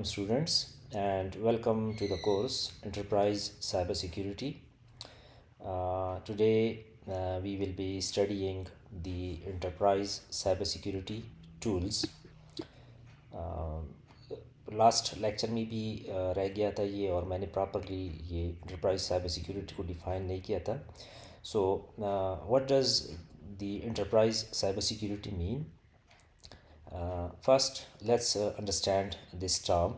Students, and welcome to the course Enterprise Cybersecurity. Today we will be studying the enterprise cybersecurity tools. Last lecture में भी रह गया था ये, और मैंने प्रॉपरली ये enterprise cybersecurity को डिफ़ाइन नहीं किया था. So what does the enterprise cybersecurity mean? First, let's understand this term.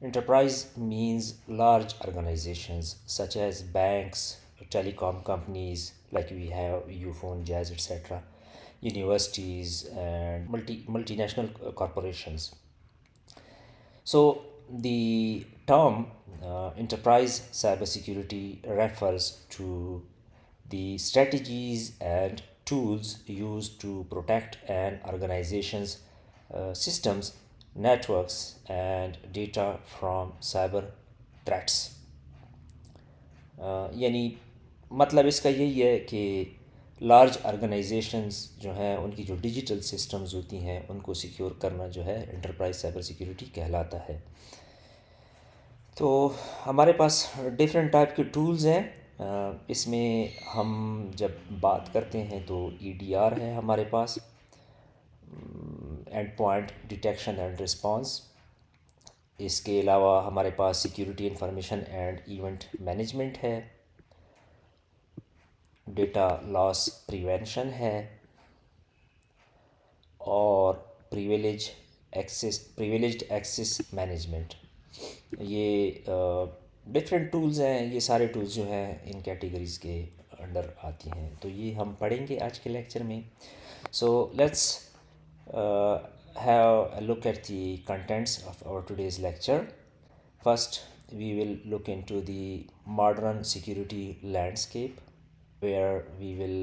Enterprise means large organizations such as banks, telecom companies like we have Ufone, Jazz, etc., universities, and multinational corporations. So the term enterprise cybersecurity refers to the strategies and tools used to protect an organization's systems, networks, and data from cyber threats. यानी मतलब इसका यही है कि large organisations जो हैं उनकी जो डिजिटल सिस्टम्स होती हैं उनको सिक्योर करना जो है एंटरप्राइज साइबर सिक्योरिटी कहलाता है. तो हमारे पास डिफरेंट टाइप के टूल्स हैं. इसमें हम जब बात करते हैं तो EDR है हमारे पास, endpoint detection and response. इसके अलावा हमारे पास security information and event management है, डेटा लॉस प्रिवेंशन है, और प्रिविलेज्ड एक्सेस मैनेजमेंट. ये डिफरेंट टूल्स हैं. ये सारे टूल्स जो हैं इन कैटेगरीज़ के अंडर आती हैं, तो ये हम पढ़ेंगे आज के लेक्चर में. So let's have a look at the contents of our today's lecture. First, we will look into the modern security landscape, where we will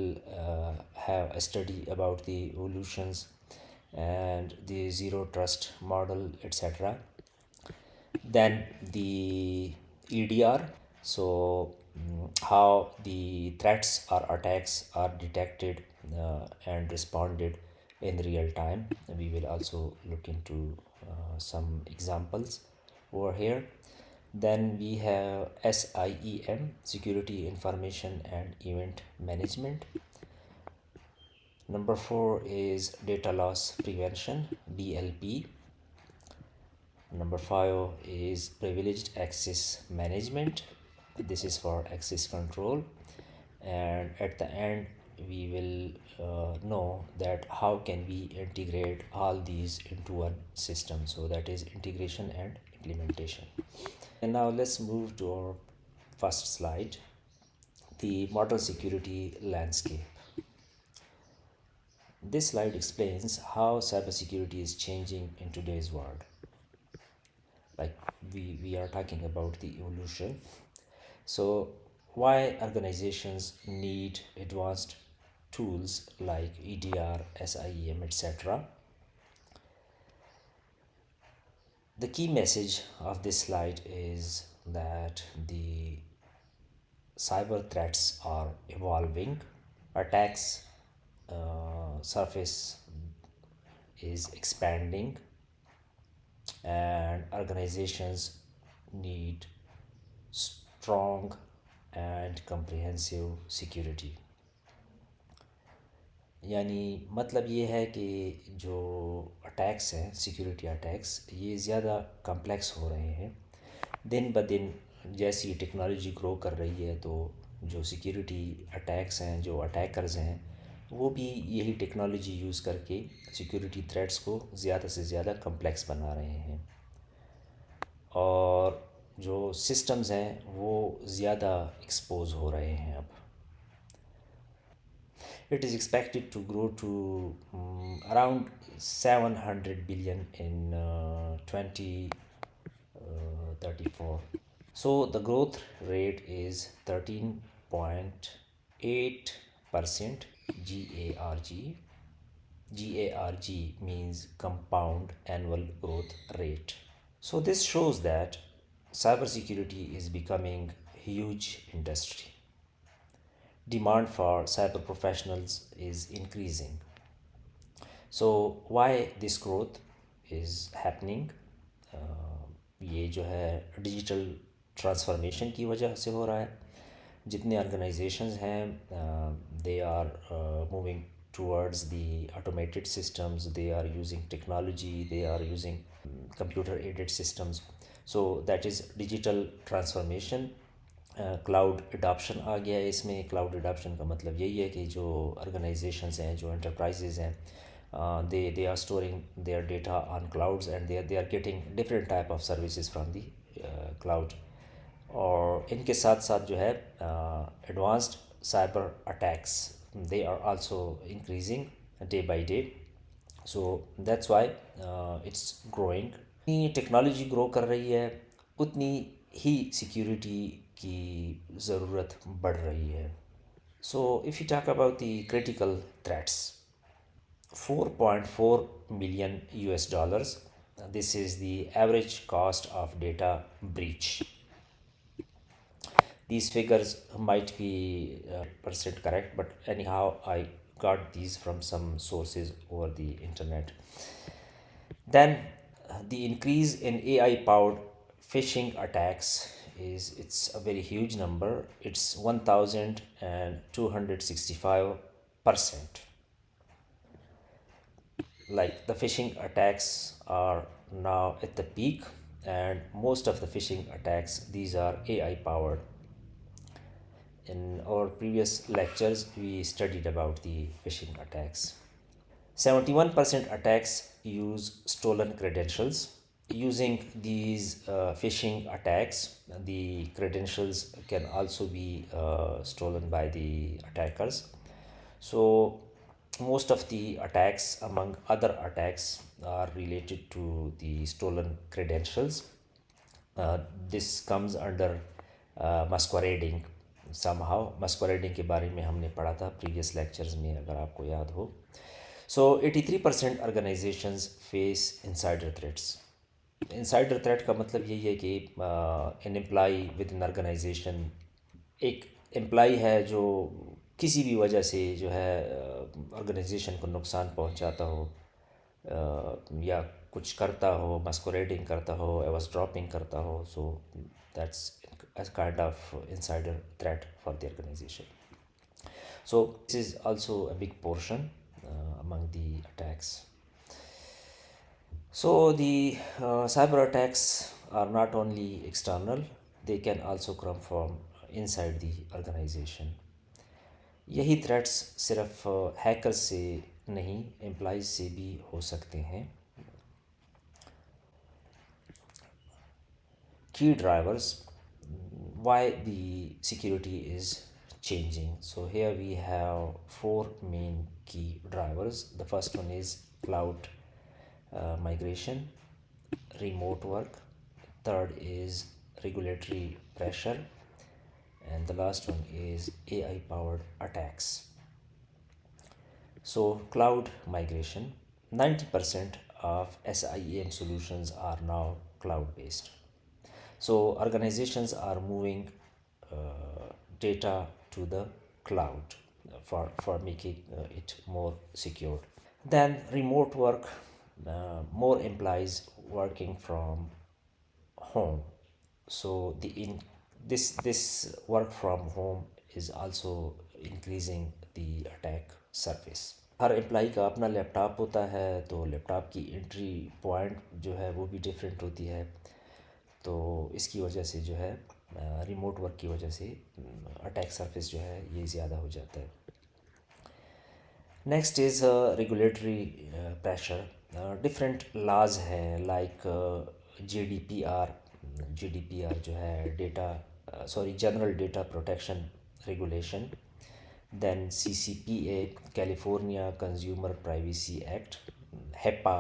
have a study about the evolutions and the zero trust model, etc. Then the EDR, so how the threats or attacks are detected and responded in real time. We will also look into some examples over here. Then we have SIEM, Security Information and Event Management. Number 4 is Data Loss Prevention, DLP. Number 5 is Privileged Access Management. This is for access control. And at the end, we will know that how can we integrate all these into one system. So that is integration and implementation. And now let's move to our first slide, the modern security landscape. This slide explains how cybersecurity is changing in today's world. Like we are talking about the evolution. So why organizations need advanced tools like EDR, SIEM, etc. The key message of this slide is that the cyber threats are evolving. Attacks surface is expanding, and organizations need strong and comprehensive security. यानी मतलब ये है कि जो attacks हैं, security attacks, ये ज़्यादा complex हो रहे हैं दिन ब दिन. जैसी टेक्नोलॉजी ग्रो कर रही है तो जो सिक्योरिटी अटैक्स हैं, जो अटैकर्स हैं, वो भी यही टेक्नोलॉजी यूज़ करके सिक्योरिटी थ्रेट्स को ज़्यादा से ज़्यादा कम्प्लेक्स बना रहे हैं, और जो सिस्टम्स हैं वो ज़्यादा एक्सपोज हो रहे हैं अब. It is expected to grow to around 700 billion in 2034. So the growth rate is 13.8% GARG. GARG means compound annual growth rate. So this shows that cybersecurity is becoming a huge industry. Demand for cyber professionals is increasing. So why this growth is happening? ये जो है digital transformation की वजह से हो रहा है. जितने ऑर्गेनाइजेशंस हैं they are moving towards the automated systems, they are using technology, they are using computer aided systems. So that is digital transformation. Cloud adoption आ गया है इसमें. क्लाउड एडॉप्शन का मतलब यही है कि जो ऑर्गेनाइजेशंस हैं, जो एंटरप्राइजेज़ हैं, they are storing their data on clouds and they are getting different type of services from the cloud. और इनके साथ साथ जो है advanced cyber attacks they are also increasing day by day. So that's why it's growing. जितनी technology grow कर रही है उतनी ही सिक्योरिटी की ज़रूरत बढ़ रही है. So if you talk about the critical threats, 4.4 million US dollars. This is the average cost of data breach. These figures might be percent correct, but anyhow I got these from some sources over the internet. Then the increase in AI powered phishing attacks it's a very huge number. It's 1265%. Like the phishing attacks are now at the peak, and most of the phishing attacks these are AI powered. In our previous lectures we studied about the phishing attacks. 71% attacks use stolen credentials. Using these phishing attacks, the credentials can also be stolen by the attackers. So most of the attacks, among other attacks, are related to the stolen credentials. This comes under masquerading somehow. Masquerading के बारे में हमने पढ़ा था previous lectures में, अगर आपको याद हो. So 83% organizations face insider threats. Insider threat का मतलब यही है कि an employee within organization, एक एम्प्लॉई है जो किसी भी वजह से जो है ऑर्गेनाइजेशन को नुकसान पहुंचाता हो, या कुछ करता हो, मस्कुरेटिंग करता हो, एवज ड्रॉपिंग करता हो. So that's a kind of insider threat for the organization. So this is also a big portion among the attacks. So the cyber attacks are not only external, they can also come from inside the organization. यही threats सिर्फ hackers से नहीं, employees से भी हो सकते हैं. Key drivers why the security is changing. So here we have four main key drivers. The first one is cloud migration, remote work. Third is regulatory pressure, and the last one is AI powered attacks. So cloud migration, 90% of SIEM solutions are now cloud based. So organizations are moving data to the cloud for making it more secure. Then remote work, more employees working from home. So this work from home is also increasing the attack surface. Her employee का अपना laptop होता है, तो laptop की entry point जो है वो भी डिफरेंट होती है. तो इसकी वजह से जो है रिमोट वर्क की वजह से अटैक सरफेस जो है ये ज़्यादा हो जाता है. Next is regulatory pressure. Different laws हैं, लाइक GDPR जो है general data protection regulation. Then CCPA, California consumer privacy act. HEPA,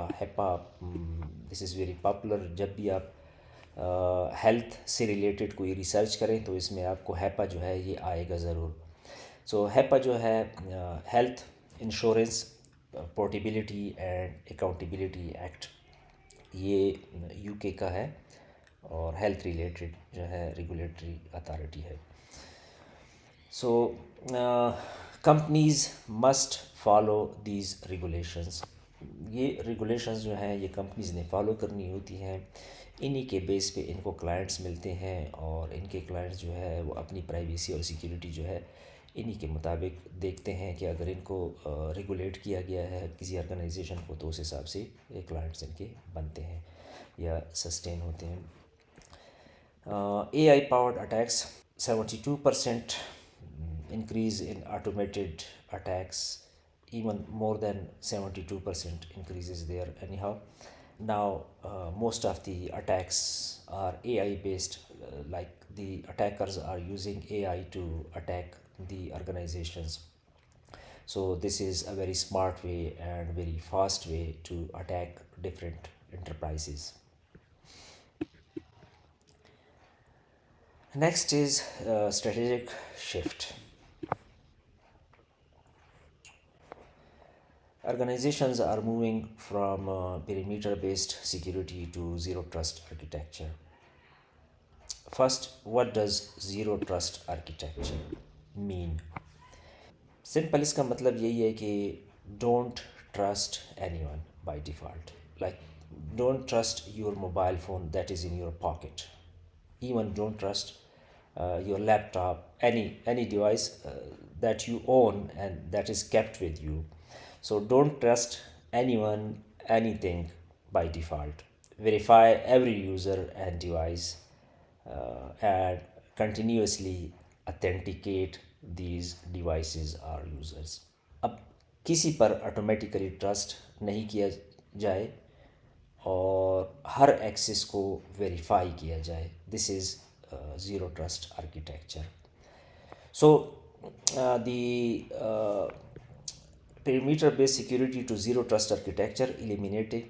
this is very popular. जब भी आप हेल्थ से रिलेटेड कोई रिसर्च करें तो इसमें आपको HEPA जो है ये आएगा ज़रूर. सो HEPA जो है health insurance portability and accountability act, ये UK का है और हेल्थ रिलेटेड जो है रेगुलेटरी अथॉरिटी है. So companies must follow these regulations. ये रेगुलेशंस जो हैं ये कंपनीज़ ने फॉलो करनी होती हैं. इन्हीं के बेस पे इनको क्लाइंट्स मिलते हैं और इनके क्लाइंट्स जो है वो अपनी प्राइवेसी और सिक्योरिटी जो है इन्हीं के मुताबिक देखते हैं कि अगर इनको रेगुलेट किया गया है किसी ऑर्गेनाइजेशन को तो उस हिसाब से ये क्लाइंट्स इनके बनते हैं या सस्टेन होते हैं. AI powered attacks, 72% increase in automated attacks, even more than 72% increases there anyhow. Now most of the attacks are AI based, like the attackers are using AI to attack the organizations. So this is a very smart way and very fast way to attack different enterprises. Next is strategic shift. Organizations are moving from perimeter based security to zero trust architecture. First, what does zero trust architecture mean? Simple इसका मतलब यही है कि don't trust any one by default. Like don't trust your mobile phone that is in your pocket. Even don't trust your laptop, any device that you own and that is kept with you. So don't trust anyone, anything by default. Verify every user and device and continuously authenticate these devices or users. अब किसी पर automatically trust नहीं किया जाए और हर access को verify किया जाए. This is zero trust architecture. So the perimeter based security to zero trust architecture, eliminating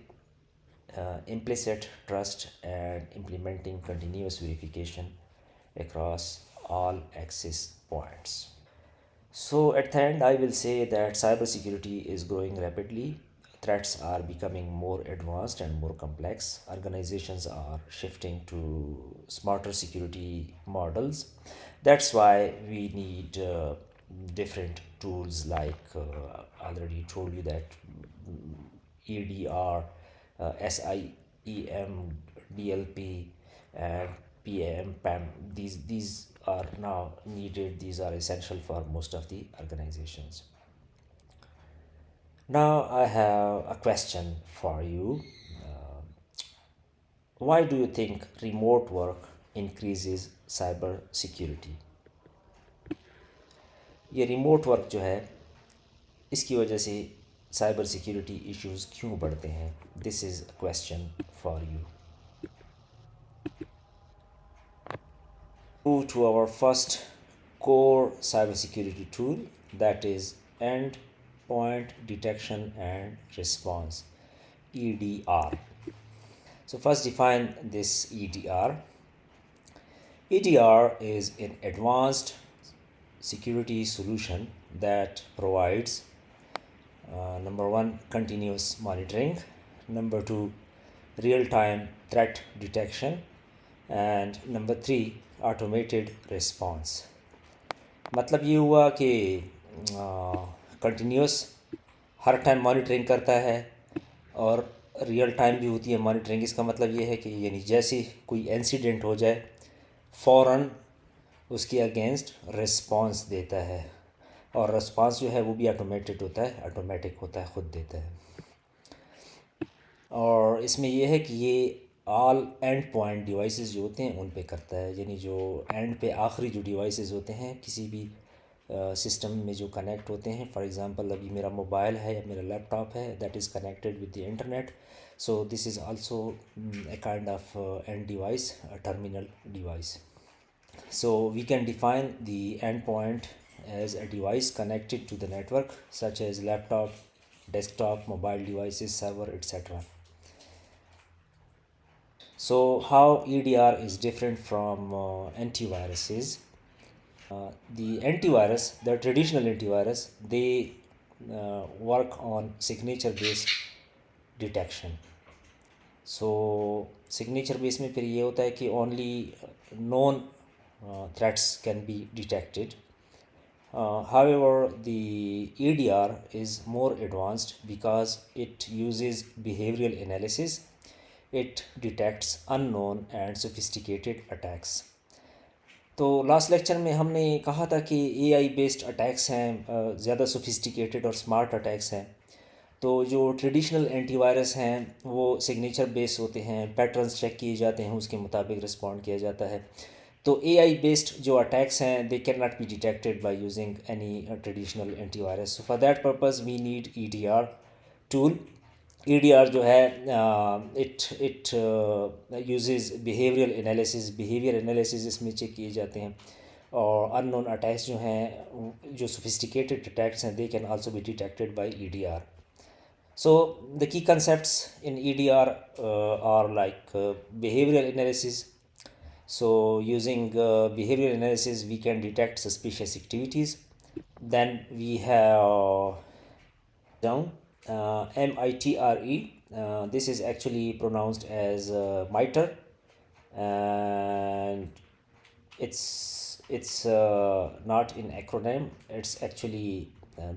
implicit trust and implementing continuous verification across all access points. So, at the end, I will say that cybersecurity is growing rapidly. Threats are becoming more advanced and more complex. Organizations are shifting to smarter security models. That's why we need different tools like I already told you that EDR, SIEM, DLP, and PAM, PAM. These are now needed. These are essential for most of the organizations. Now I have a question for you. Why do you think remote work increases cyber security? ये remote work जो है इसकी वजह से cyber security issues क्यों बढ़ते हैं? This is a question for you. Move to our first core cybersecurity tool, that is endpoint detection and response, EDR. So first define this EDR. EDR is an advanced security solution that provides number one, continuous monitoring, number two, real time threat detection, and number three, automated response. मतलब ये हुआ कि continuous हर time monitoring करता है और real time भी होती है मॉनिटरिंग. इसका मतलब ये है कि यानी जैसे कोई इंसिडेंट हो जाए फ़ौरन उसके अगेंस्ट रिस्पांस देता है और रिस्पांस जो है वो भी ऑटोमेटेड होता है, ऑटोमेटिक होता है, ख़ुद देता है. और इसमें यह है कि ये ऑल एंड पॉइंट डिवाइसेस जो होते हैं उन पे करता है. यानी जो एंड पे आखिरी जो डिवाइसेस होते हैं किसी भी सिस्टम में जो कनेक्ट होते हैं. फॉर एग्ज़ाम्पल अभी मेरा मोबाइल है या मेरा लैपटॉप है that is connected with the internet. So this is also a kind of end device, a terminal device. So we can define the endpoint as a device connected to the network such as laptop, desktop, mobile devices, server, etc. So how EDR is different from antiviruses? The traditional antivirus, they work on signature based detection. So signature based में फिर ये होता है कि only known threats can be detected. However, the EDR is more advanced because it uses behavioral analysis it detects unknown and sophisticated attacks. तो last lecture में हमने कहा था कि एआई बेस्ड अटैक्स हैं, ज़्यादा सोफिस्टिकेटेड और स्मार्ट अटैक्स हैं. तो जो ट्रेडिशनल एंटीवायरस हैं वो सिग्नेचर बेस होते हैं, पैटर्न्स चेक किए जाते हैं, उसके मुताबिक रिस्पॉन्ड किया जाता है. तो एआई बेस्ड जो अटैक्स हैं they can not be detected by using any traditional antivirus. So for that purpose we need EDR tool. EDR जो है इट यूजेस बिहेवियर एनालिसिस इसमें चेक किए जाते हैं. और अननोन अटैक्स जो हैं, जो सोफिस्टिकेटेड अटैक्स हैं, they can also be detected by EDR. So the key concepts in EDR are like behavioral analysis. So using behavioral analysis, we can detect suspicious activities. Then we have down MITRE. This is actually pronounced as MITRE, and it's not in acronym. It's actually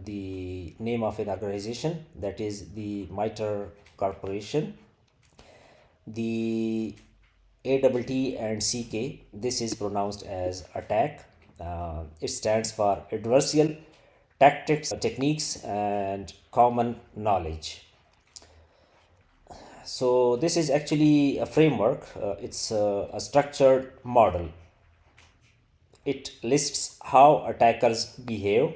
the name of an organization, that is the MITRE Corporation. The ATT and CK, this is pronounced as attack. It stands for adversarial tactics, techniques, and common knowledge. So this is actually a framework. It's a structured model. It lists how attackers behave,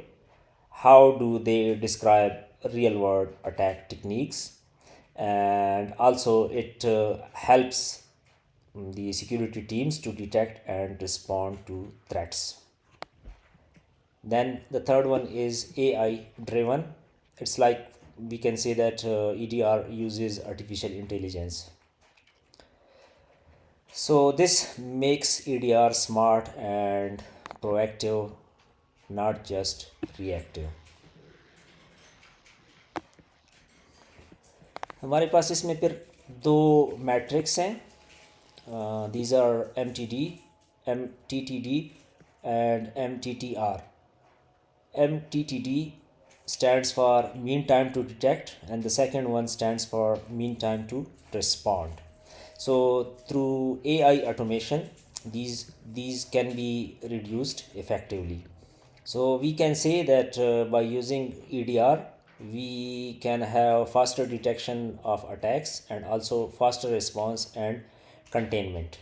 how do they describe real world attack techniques, and also it helps the security teams to detect and respond to threats. Then the third one is AI driven. It's like we can say that EDR uses artificial intelligence. So this makes EDR smart and proactive, not just reactive. हमारे पास इसमें फिर दो matrix हैं. These are MTTD and MTTR. MTTD stands for mean time to detect, and the second one stands for mean time to respond. So through AI automation, these can be reduced effectively. So we can say that by using EDR, we can have faster detection of attacks and also faster response and containment.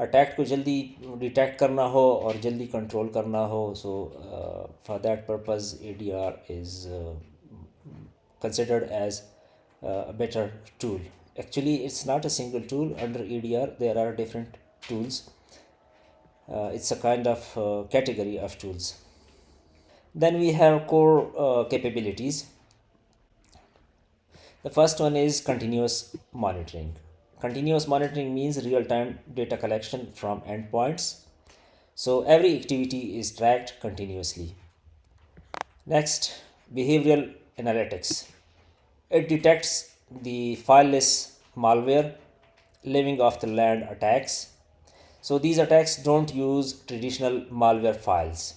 Attack को जल्दी detect करना हो और जल्दी control करना हो, सो for that purpose ADR is considered as a better tool. Actually, it's not a single tool. Under EDR, there are different tools. It's a kind of category of tools. Then we have core capabilities. The first one is continuous monitoring. Continuous monitoring means real-time data collection from endpoints. So every activity is tracked continuously. Next, behavioral analytics. It detects the fileless malware, living off the land attacks. So these attacks don't use traditional malware files.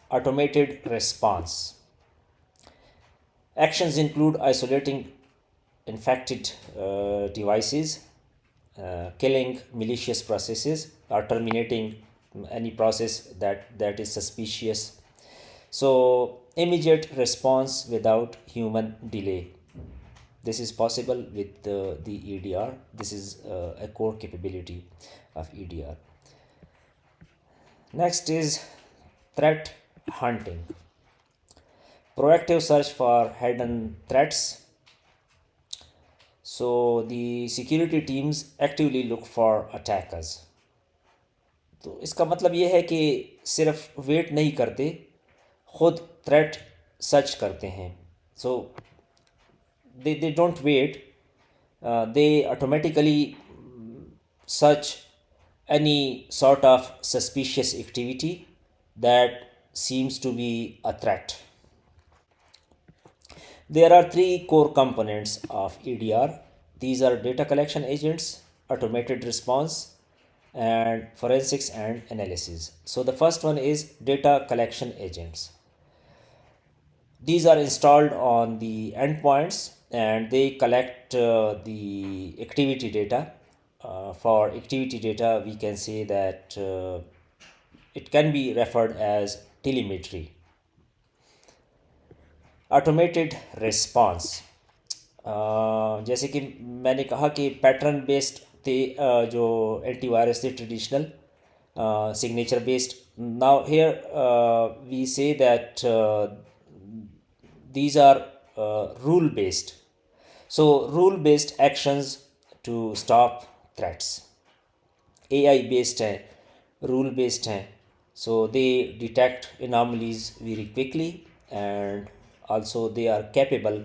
Automated response. Actions include isolating infected devices, killing malicious processes, or terminating any process that is suspicious. So immediate response without human delay. This is possible with the EDR. This is a core capability of EDR. Next is threat hunting. Proactive search for hidden threats. So the security teams actively look for attackers. तो इसका मतलब ये है कि सिर्फ wait नहीं करते, खुद थ्रेट सर्च करते हैं. सो they don't wait, they automatically search any sort of suspicious activity that seems to be a threat. There are three core components of EDR. These are data collection agents, automated response, and forensics and analysis. So the first one is data collection agents. These are installed on the endpoints and they collect the activity data. For activity data, we can say that it can be referred as telemetry. Automated response, जैसे कि मैंने कहा कि pattern based थे जो antivirus थे traditional signature based. Now here we say that these are rule based. So rule based actions to stop threats. AI based हैं, rule based हैं, so they detect anomalies very quickly, and also they are capable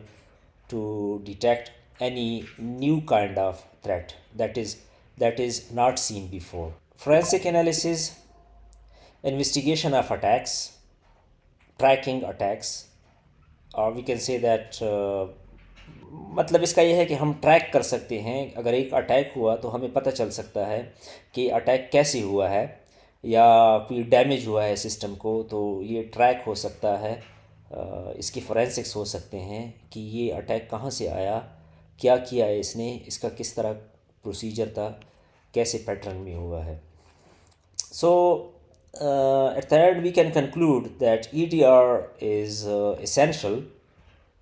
to detect any new kind of threat that is not seen before. Forensic analysis, investigation of attacks, tracking attacks, और we can say that मतलब इसका ये है कि हम track कर सकते हैं. अगर एक अटैक हुआ तो हमें पता चल सकता है कि अटैक कैसे हुआ है, या कोई डैमेज हुआ है सिस्टम को, तो ये ट्रैक हो सकता है. इसके फोरेंसिक्स हो सकते हैं कि ये अटैक कहाँ से आया, क्या किया है इसने, इसका किस तरह प्रोसीजर था, कैसे पैटर्न में हुआ है. So, at the end, we can conclude that EDR is essential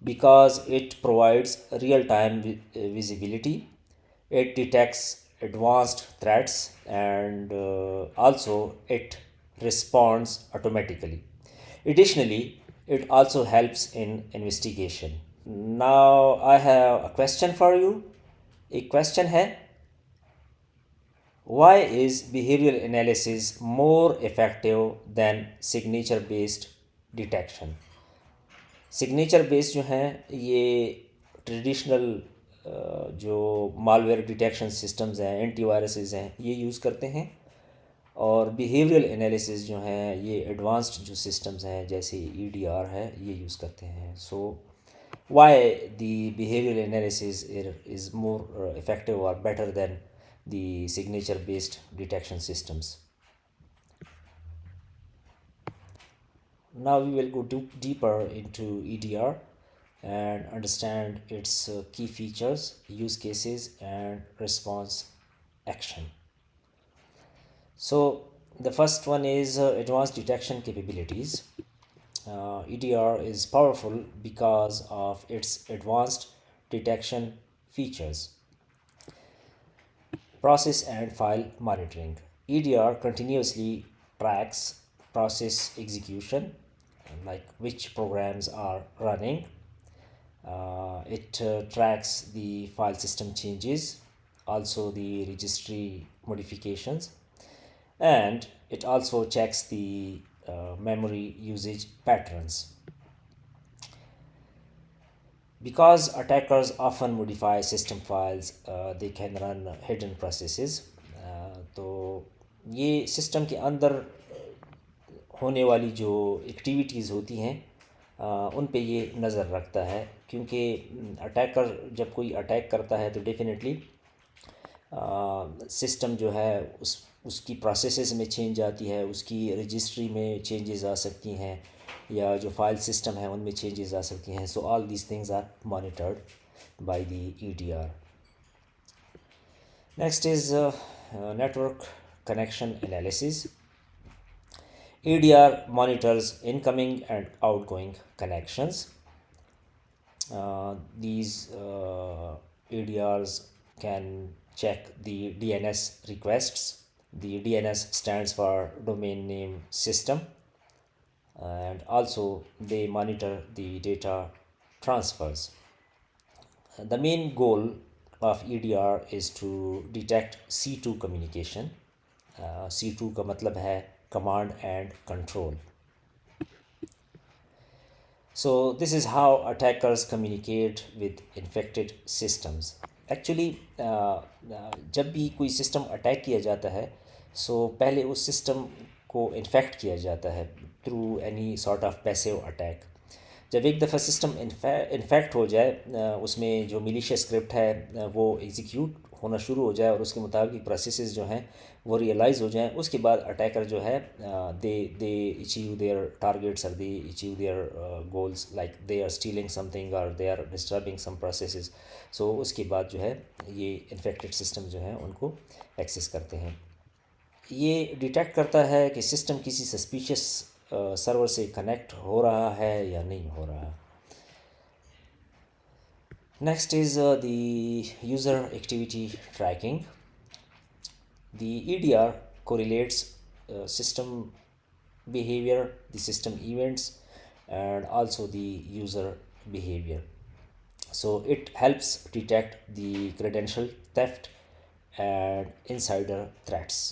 because it provides real time visibility, it detects advanced threats, and also it responds automatically. Additionally, it also helps in investigation. Now, I have a question for you. एक question है, why is behavioral analysis more effective than signature based detection? Signature based जो हैं ये traditional जो malware detection systems हैं, antiviruses हैं, ये use करते हैं. और बिहेवियरल एनालिसिस जो हैं ये एडवांस्ड जो सिस्टम्स हैं जैसे ईडीआर है ये यूज़ करते हैं. So why the behavioural analysis is more effective और better than the signature based detection systems. Now we will go deeper into EDR and understand its key features, use cases, and response action. So the first one is advanced detection capabilities. EDR is powerful because of its advanced detection features. Process and file monitoring. EDR continuously tracks process execution, like which programs are running. It tracks the file system changes, also the registry modifications, and it also checks the memory usage patterns. Because attackers often modify system files, they can run hidden processes. तो ये system के अंदर होने वाली जो activities होती हैं उन पे ये नज़र रखता है, क्योंकि अटैकर जब कोई अटैक करता है तो डेफिनेटली सिस्टम जो है उसकी प्रोसेसेस में चेंज आती है, उसकी रजिस्ट्री में चेंजेस आ सकती हैं, या जो फाइल सिस्टम है उनमें चेंजेस आ सकती हैं. So all these things are monitored by the EDR. Next is network connection analysis. EDR monitors incoming and outgoing connections. These EDRs can check the DNS requests. The DNS stands for domain name system, and also they monitor the data transfers. The main goal of EDR is to detect C2 communication. C2 का मतलब है command and control. So this is how attackers communicate with infected systems. Actually जब भी कोई system attack किया जाता है पहले उस सिस्टम को इन्फेक्ट किया जाता है through any sort of passive attack. जब एक दफ़ा सिस्टम इन्फेक्ट हो जाए, उसमें जो मिलीशियस स्क्रिप्ट है वो एग्जीक्यूट होना शुरू हो जाए और उसके मुताबिक प्रोसेसेस जो हैं वो रियलाइज़ हो जाएं, उसके बाद अटैकर जो है they they achieve their targets और they achieve their goals, like they are stealing something और they are disturbing some processes. So उसके बाद जो है ये इन्फेक्टेड सिस्टम जो है उनको एक्सेस करते हैं। ये डिटेक्ट करता है कि सिस्टम किसी सस्पिशियस सर्वर से कनेक्ट हो रहा है या नहीं हो रहा। Next is the user activity trekking. The EDR correlates system behavior, the system events, and also the user behavior. So it helps detect the credential theft and insider threats.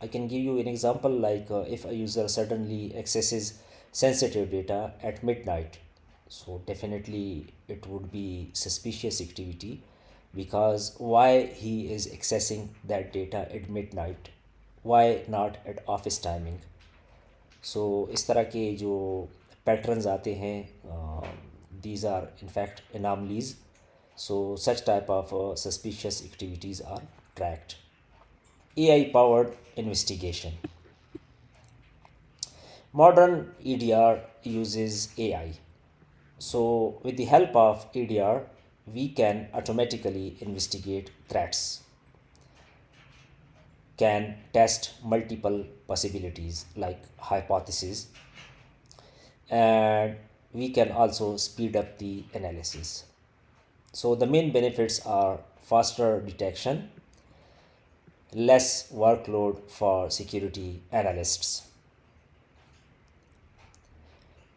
I can give you an example, like if a user suddenly accesses sensitive data at midnight, so definitely it would be suspicious activity, because why he is accessing that data at midnight, why not at office timing? So इस तरह के जो patterns आते हैं, these are in fact anomalies. So such type of suspicious activities are tracked. AI powered investigation. Modern EDR uses AI. So, with the help of EDR, we can automatically investigate threats, can test multiple possibilities like hypotheses, and we can also speed up the analysis. So, the main benefits are faster detection, less workload for security analysts.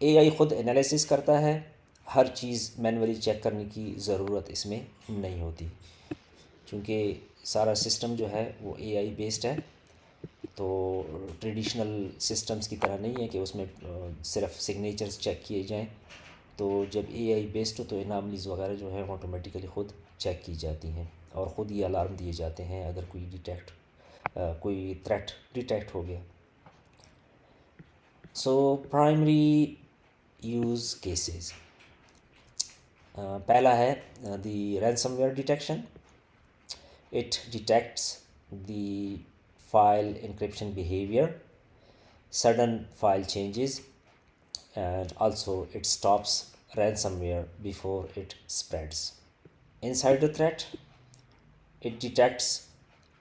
AI ख़ुद analysis करता है, हर चीज़ manually check करने की ज़रूरत इसमें नहीं होती, क्योंकि सारा सिस्टम जो है वो AI बेस्ड है। तो ट्रेडिशनल सिस्टम्स की तरह नहीं है कि उसमें सिर्फ सिग्नेचर्स चेक किए जाएं। तो जब AI बेस्ड हो तो एनामलीज़ वगैरह जो है ऑटोमेटिकली ख़ुद चेक की जाती हैं और ख़ुद ही अलार्म दिए जाते हैं अगर कोई थ्रेट डिटेक्ट हो गया। सो प्राइमरी यूज़ केसेस, पहला है the ransomware detection. It detects the file encryption behavior, sudden file changes, and also it stops ransomware before it spreads. Insider threat, it detects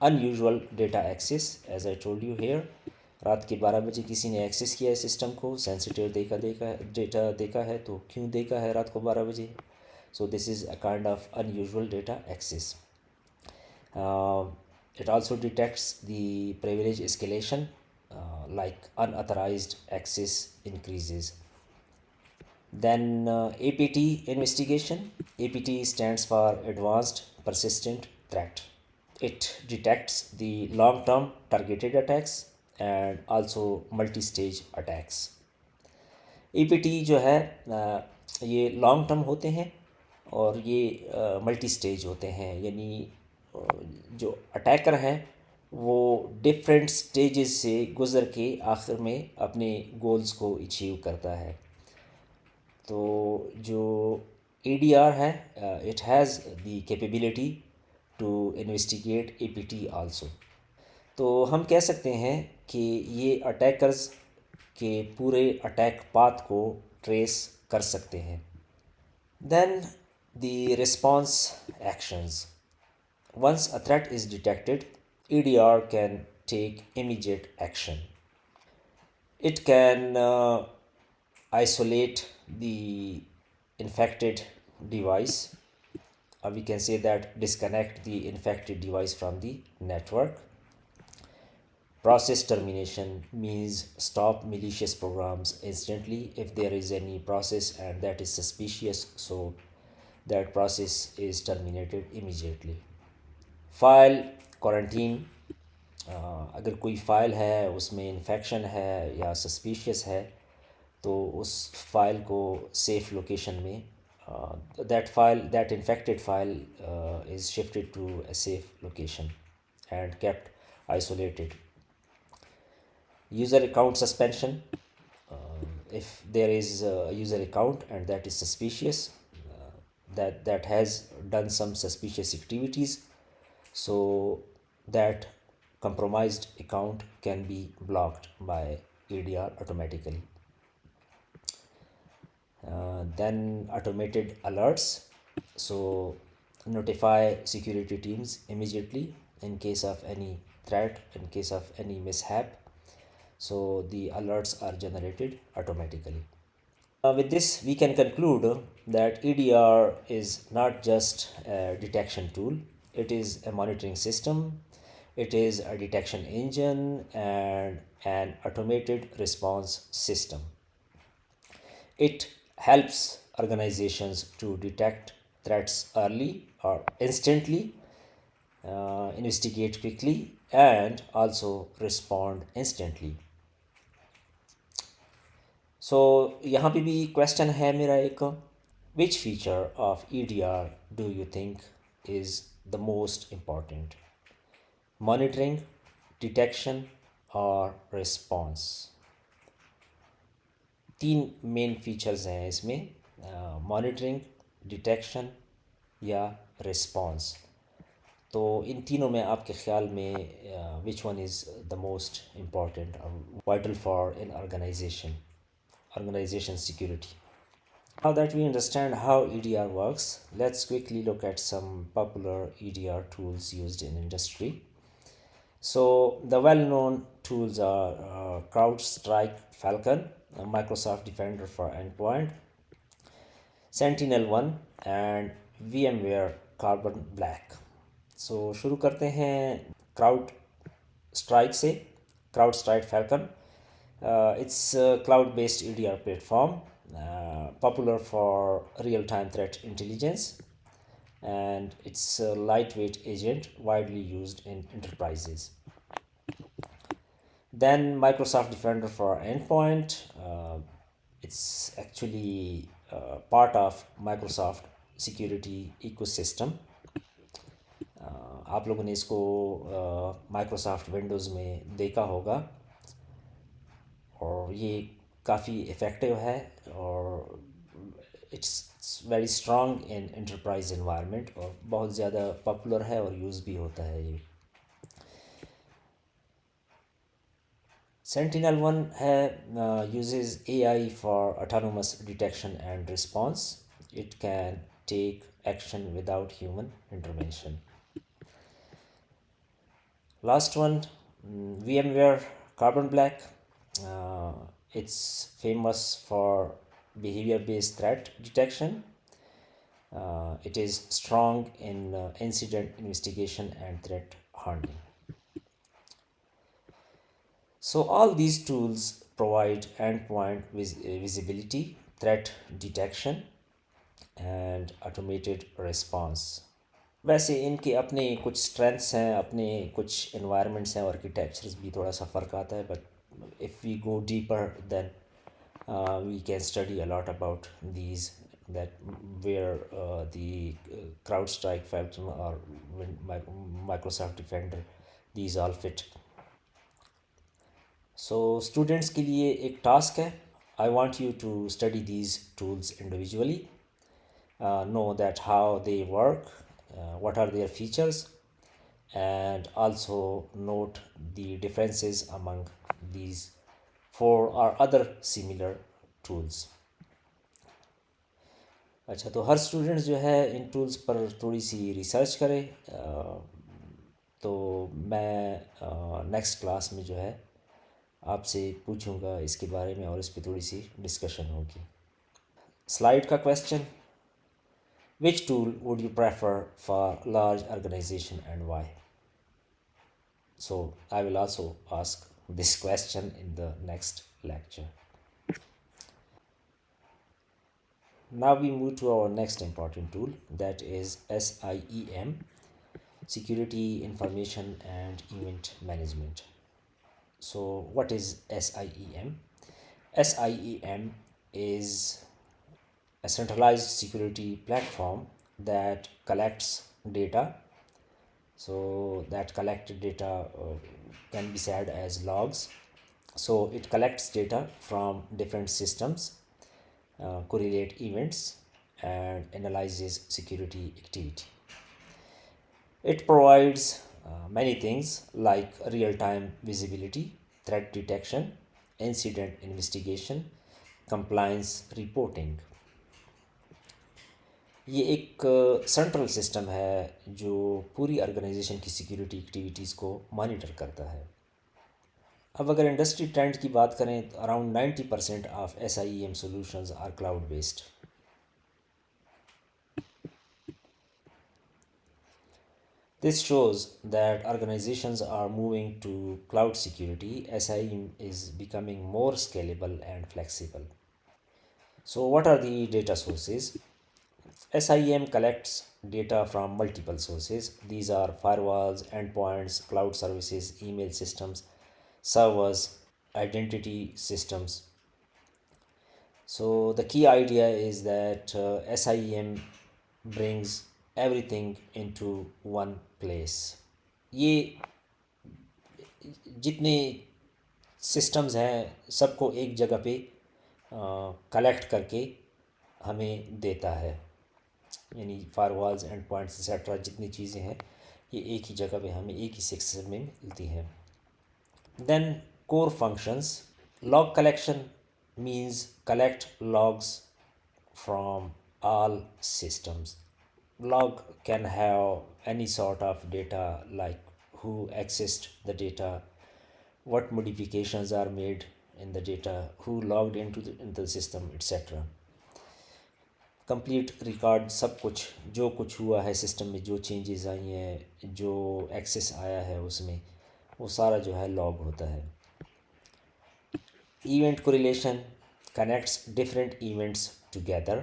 unusual data access, as I told you here. रात के 12 बजे किसी ने access किया है system को, sensitive data देखा है, तो क्यों देखा है रात को 12 बजे? So this is a kind of unusual data access. It also detects the privilege escalation, like unauthorized access increases. Then APT investigation. APT stands for Advanced Persistent Threat. It detects the long-term targeted attacks and also multi-stage attacks. APT जो है ये long term होते हैं और ये multi stage होते हैं, यानी जो अटैकर है वो डिफरेंट स्टेजेस से गुज़र के आखिर में अपने गोल्स को अचीव करता है. तो जो ADR है, it has the capability to investigate APT also. तो हम कह सकते हैं कि ये अटैकर्स के पूरे अटैक पाथ को ट्रेस कर सकते हैं. Then the response actions. Once a threat is detected, EDR can take immediate action. It can isolate the infected device, or we can say that disconnect the infected device from the network. Process termination means stop malicious programs instantly if there is any process and that is suspicious, so that process is terminated immediately. File quarantine. अगर कोई file है उसमें infection है या suspicious है तो उस file को सेफ़ लोकेशन में that infected file is shifted to a safe location and kept isolated. User account suspension. if there is a user account and that is suspicious, that has done some suspicious activities, so that compromised account can be blocked by EDR automatically. Then automated alerts, so notify security teams immediately in case of any threat, in case of any mishap, so the alerts are generated automatically. With this, we can conclude that EDR is not just a detection tool, it is a monitoring system, it is a detection engine, and an automated response system. It helps organizations to detect threats early or instantly, investigate quickly, and also respond instantly. सो यहाँ पे भी question है मेरा एक, which feature of EDR do you think is the most important, monitoring, detection और response? तीन main features हैं इसमें, मॉनिटरिंग, डिटेक्शन या रिस्पॉन्स। तो इन तीनों में आपके ख्याल में which one is the most important vital for an organization security? Now that we understand how EDR works, let's quickly look at some popular EDR tools used in industry. So the well-known tools are CrowdStrike Falcon, Microsoft Defender for Endpoint, SentinelOne and VMware Carbon Black. So शुरू करते हैं CrowdStrike से, CrowdStrike Falcon. It's a cloud-based EDR platform, popular for real-time threat intelligence, and it's a lightweight agent widely used in enterprises. Then Microsoft Defender for Endpoint. It's actually part of Microsoft security ecosystem. आप लोगों ने इसको Microsoft Windows में देखा होगा और ये काफ़ी इफ़ेक्टिव है और it's very strong in enterprise environment और बहुत ज़्यादा पॉपुलर है और यूज़ भी होता है ये। SentinelOne है uses AI for autonomous detection and response. It can take action without human intervention. Last one, VMware Carbon Black. It's famous for behavior-based threat detection. It is strong in incident investigation and threat hunting. So all these tools provide endpoint visibility, threat detection and automated response. वैसे इनके अपने कुछ strengths हैं, अपने कुछ environments हैं, architectures भी थोड़ा सा फ़र्क आता है, but if we go deeper then we can study a lot about these, that where the CrowdStrike Falcon or Microsoft Defender, these all fit. So students के लिए एक टास्क है, I want you to study these tools individually, know that how they work, what are their features, and also note the differences among these four or other similar tools. अच्छा, तो हर students जो है इन tools पर थोड़ी सी research करे, तो मैं next class में जो है आपसे पूछूंगा इसके बारे में और इस पर थोड़ी सी डिस्कशन होगी। स्लाइड का question, which tool would you prefer for large organisation and why? So I will also ask this question in the next lecture. Now we move to our next important tool, that is SIEM, Security Information and Event Management. So what is SIEM? SIEM is a centralized security platform that collects data. So that collected data can be said as logs, So it collects data from different systems, correlate events, and analyzes security activity. It provides many things like real-time visibility, threat detection, incident investigation, compliance reporting. ये एक central system है जो पूरी organisation की security activities को monitor करता है. अब अगर इंडस्ट्री ट्रेंड की बात करें तो around 90% of SIEM solutions are cloud based. This shows that organizations are moving to cloud security. SIEM is becoming more scalable and flexible. So, what are the data sources? SIEM collects data from multiple sources. These are firewalls, endpoints, cloud services, email systems, servers, identity systems. So, the key idea is that SIEM brings everything into one place. ये जितने systems हैं सबको एक जगह पे collect करके हमें देता है, यानी फायरवॉल्स एंड पॉइंट्स एक्सेट्रा जितनी चीज़ें हैं ये एक ही जगह पे हमें एक ही सिस्टम में मिलती हैं. Then core functions. Log collection means collect logs from all systems. Log can have any sort of data like who accessed the data, what modifications are made in the data, who logged into the system, etc. Complete record सब कुछ जो कुछ हुआ है system में, जो changes आई हैं, जो एक्सेस आया है उसमें, वो सारा जो है लॉग होता है. Event correlation connects different events together.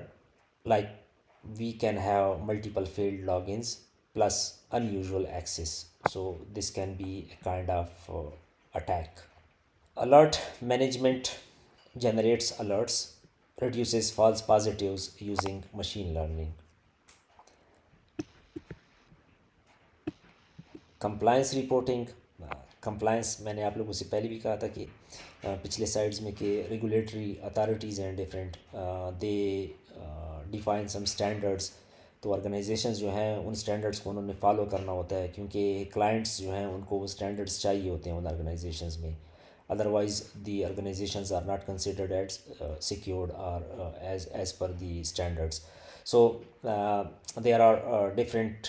Like we can have multiple failed logins plus unusual access. So this can be a kind of attack. Alert management generates alerts, reduces false positives using machine learning. Compliance reporting. Compliance मैंने आप लोगों से पहले भी कहा था कि पिछले साइड्स में कि रेगुलेटरी अथॉरिटीज़ हैं different, they define some standards. तो ऑर्गेनाइजेशंस जो हैं उन स्टैंडर्ड्स को उन्होंने फॉलो करना होता है क्योंकि क्लाइंट्स जो हैं उनको वो स्टैंडर्ड्स चाहिए होते हैं उन ऑर्गेनाइजेशंस में. Otherwise the organisations are not considered as secured और as per the standards. So there are different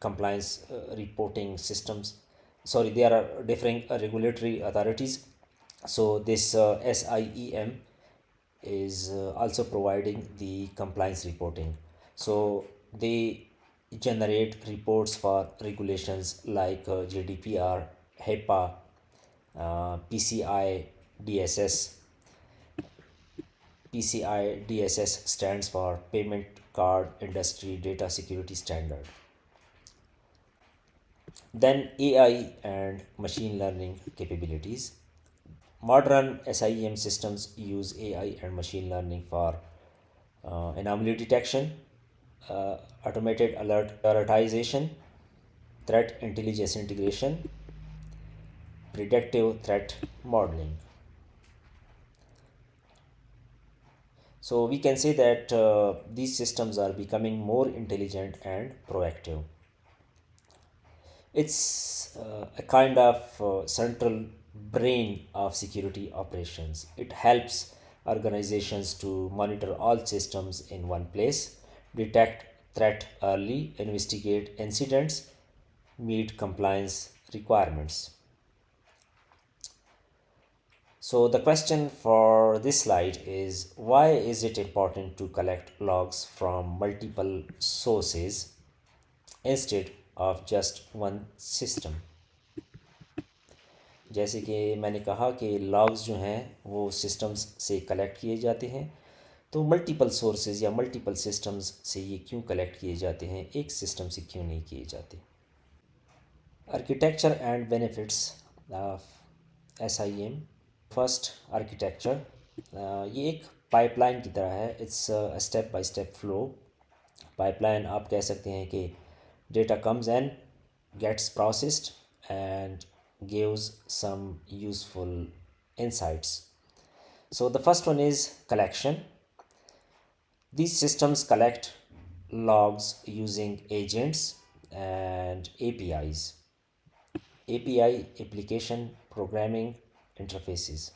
compliance reporting systems. Sorry, there are different regulatory authorities. So this SIEM is also providing the compliance reporting. So they generate reports for regulations like GDPR, HIPAA, PCI DSS. PCI DSS stands for Payment Card Industry Data Security Standard. Then AI and machine learning capabilities. Modern SIEM systems use AI and machine learning for anomaly detection, automated alert prioritization, threat intelligence integration, predictive threat modeling. So we can say that these systems are becoming more intelligent and proactive. It's a kind of central brain of security operations. It helps organizations to monitor all systems in one place, detect threat early, investigate incidents, meet compliance requirements. So the question for this slide is, why is it important to collect logs from multiple sources instead of just one system? जैसे कि मैंने कहा कि logs जो हैं वो systems से collect किए जाते हैं, तो मल्टीपल सोर्सेज या मल्टीपल सिस्टम्स से ये क्यों कलेक्ट किए जाते हैं, एक सिस्टम से क्यों नहीं किए जाते? Architecture and benefits of SIEM. First, architecture. ये एक पाइपलाइन की तरह है. It's step by step flow. Pipeline आप कह सकते हैं कि data comes and gets processed and gives some useful insights. So the first one is collection. These systems collect logs using agents and APIs. API, application programming interfaces,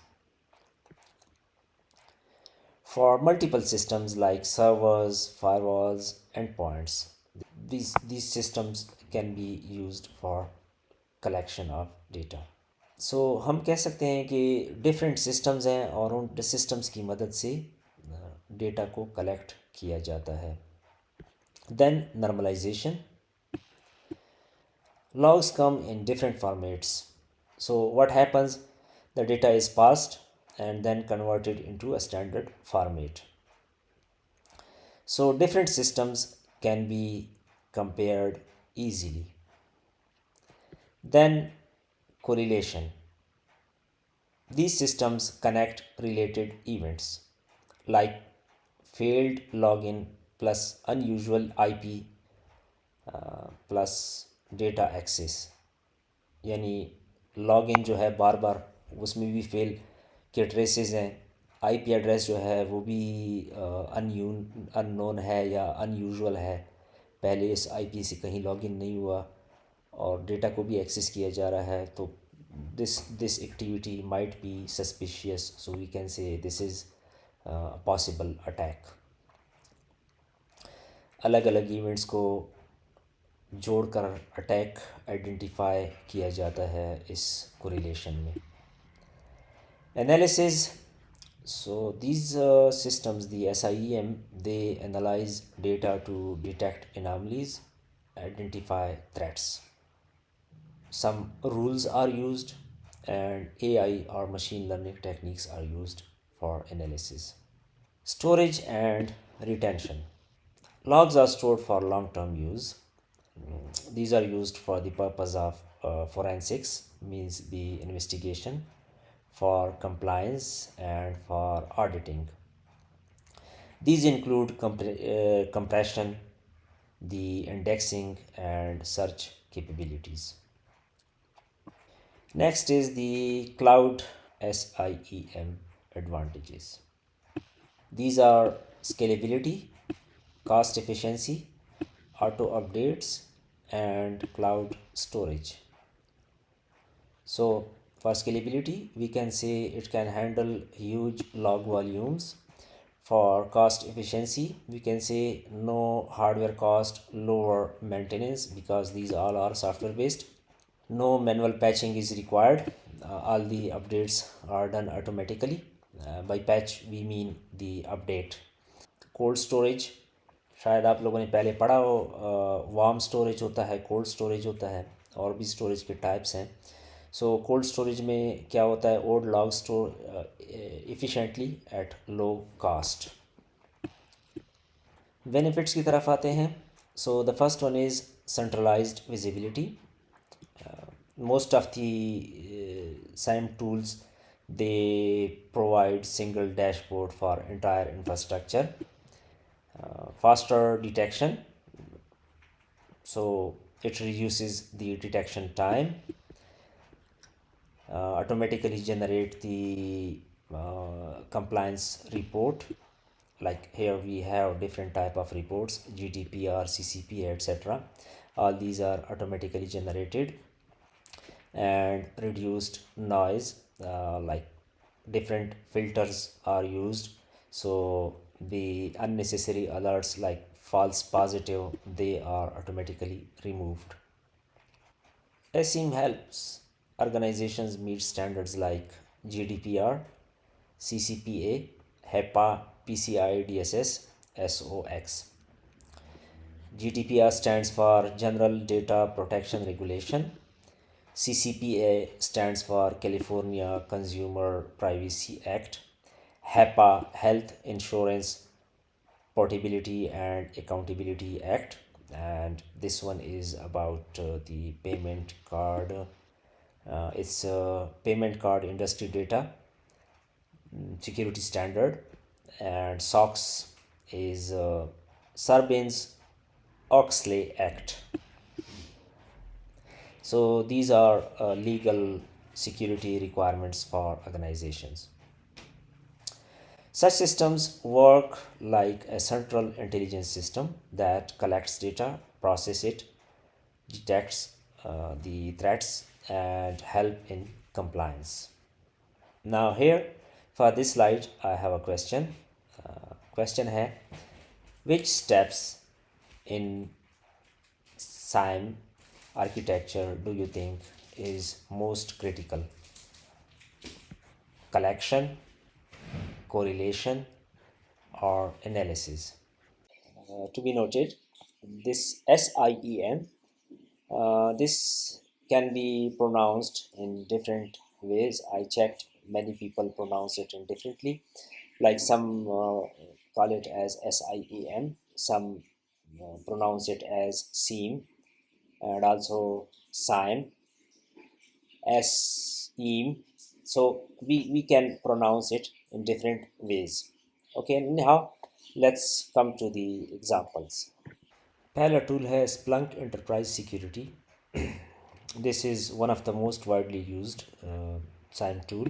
for multiple systems like servers, firewalls, endpoints. These systems can be used for collection of data. सो हम कह सकते हैं कि different systems हैं और उन systems की मदद से डेटा को कलेक्ट किया जाता है. Then normalisation. Logs come in different formats. So what happens? The data is parsed and then converted into a standard format. So different systems can be compared easily. Then correlation. These systems connect related events like failed login plus unusual IP plus data access. यानी login जो है बार बार उसमें भी fail के traces हैं. IP address जो है वो भी अननोन है या अनयूजुअल है, पहले इस आईपी से कहीं लॉगिन नहीं हुआ और डेटा को भी एक्सेस किया जा रहा है. तो this activity might be suspicious, so we can say this is possible attack. अलग अलग इवेंट्स को जोड़कर अटैक आइडेंटिफाई किया जाता है इस कोरिलेशन में. Analysis. So these systems, the SIEM, they analyze data to detect anomalies, identify threats. Some rules are used and AI or machine learning techniques are used for analysis. Storage and retention. Logs are stored for long-term use. These are used for the purpose of forensics, means the investigation, for compliance and for auditing. These include compression, the indexing and search capabilities. Next is the cloud SIEM advantages. These are scalability, cost efficiency, auto updates, and cloud storage. So for scalability, we can say it can handle huge log volumes. For cost efficiency, we can say no hardware cost, lower maintenance, because these all are software based. No manual patching is required. All the updates are done automatically. By patch we mean the update. Cold storage, शायद आप लोगों ने पहले पढ़ा हो, warm storage होता है, cold storage होता है, और भी स्टोरेज के टाइप्स हैं. सो कोल्ड स्टोरेज में क्या होता है, old log store efficiently at low cost. Benefits की तरफ आते हैं. So the first one is centralised visibility. Most of the SIEM tools, they provide single dashboard for entire infrastructure. Faster detection, so it reduces the detection time. Automatically generate the compliance report, like here we have different type of reports, GDPR, CCP, etc. All these are automatically generated. And reduced noise, like different filters are used, so the unnecessary alerts like false positive, they are automatically removed. SIEM helps organizations meet standards like GDPR, CCPA, HEPA, PCI DSS, SOX. GDPR stands for General Data Protection Regulation. CCPA stands for California Consumer Privacy Act. HEPA, Health Insurance Portability and Accountability Act. And this one is about the payment card. It's payment card industry data security standard. And SOX is Sarbanes-Oxley Act. So these are legal security requirements for organizations. Such systems work like a central intelligence system that collects data, processes it, detects the threats, and help in compliance. Now here for this slide I have a question. Question है, which steps in SIEM architecture do you think is most critical? Collection, correlation, or analysis? To be noted, this SIEM, this can be pronounced in different ways. I checked, many people pronounce it in differently. Like some call it as SIEM, some pronounce it as SIEM, and also SIEM, SIEM. So we can pronounce it in different ways. Okay, now let's come to the examples. पहला tool है Splunk Enterprise Security. This is one of the most widely used SIEM tool,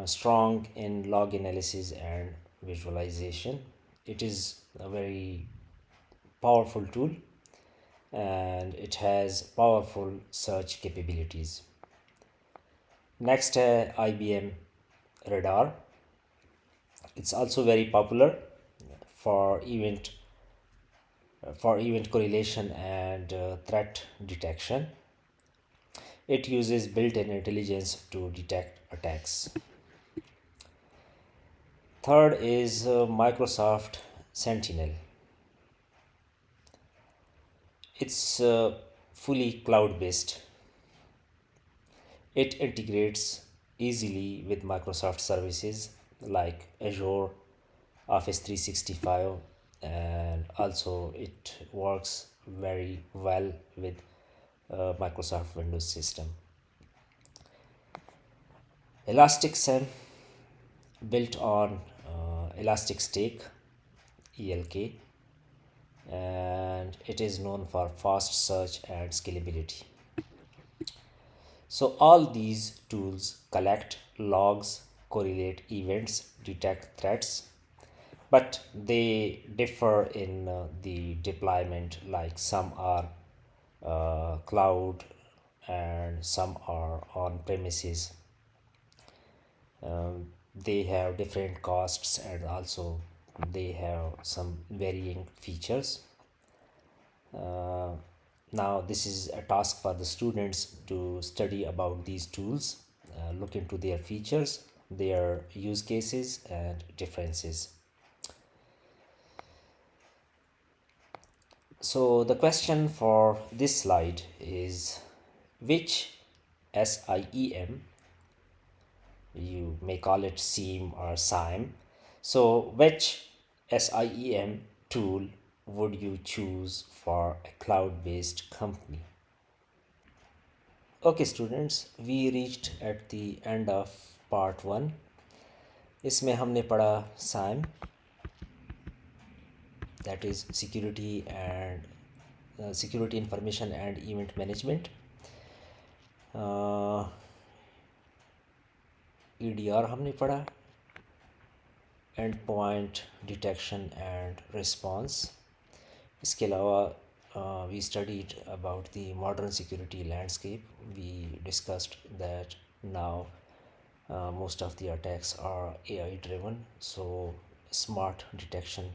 strong in log analysis and visualization. It is a very powerful tool and it has powerful search capabilities. Next है IBM Radar. It's also very popular for event correlation and threat detection. It uses built-in intelligence to detect attacks. Third is Microsoft Sentinel. It's fully cloud-based. It integrates easily with Microsoft services like Azure, Office 365, and also it works very well with Microsoft Windows system. Elastic SIEM built on Elastic Stack ELK, and it is known for fast search and scalability. So all these tools collect logs, correlate events, detect threats, but they differ in the deployment. Like some are cloud and some are on premises. They have different costs and also they have some varying features. Now this is a task for the students to study about these tools, look into their features, their use cases and differences. So the question for this slide is, which SIEM, you may call it SIEM or SIEM, so which SIEM tool would you choose for a cloud-based company? Okay students, we reached at the end of part 1. इसमें हमने पढ़ा SIEM, that is security information and event management. EDR हमने पढ़ा, endpoint detection and response. इसके अलावा we studied about the modern security landscape. We discussed that now most of the attacks are AI driven, so smart detection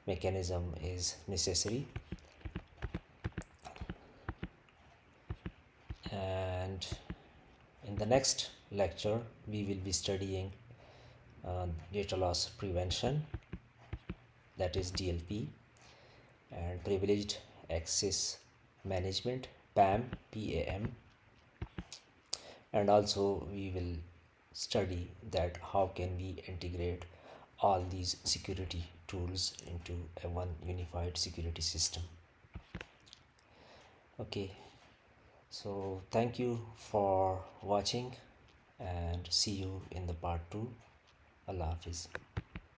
mechanism is necessary. And in the next lecture we will be studying data loss prevention, that is DLP, and privileged access management, PAM, and also we will study that how can we integrate all these security tools into a one unified security system. Okay, so thank you for watching and see you in the part 2. Allah Hafiz.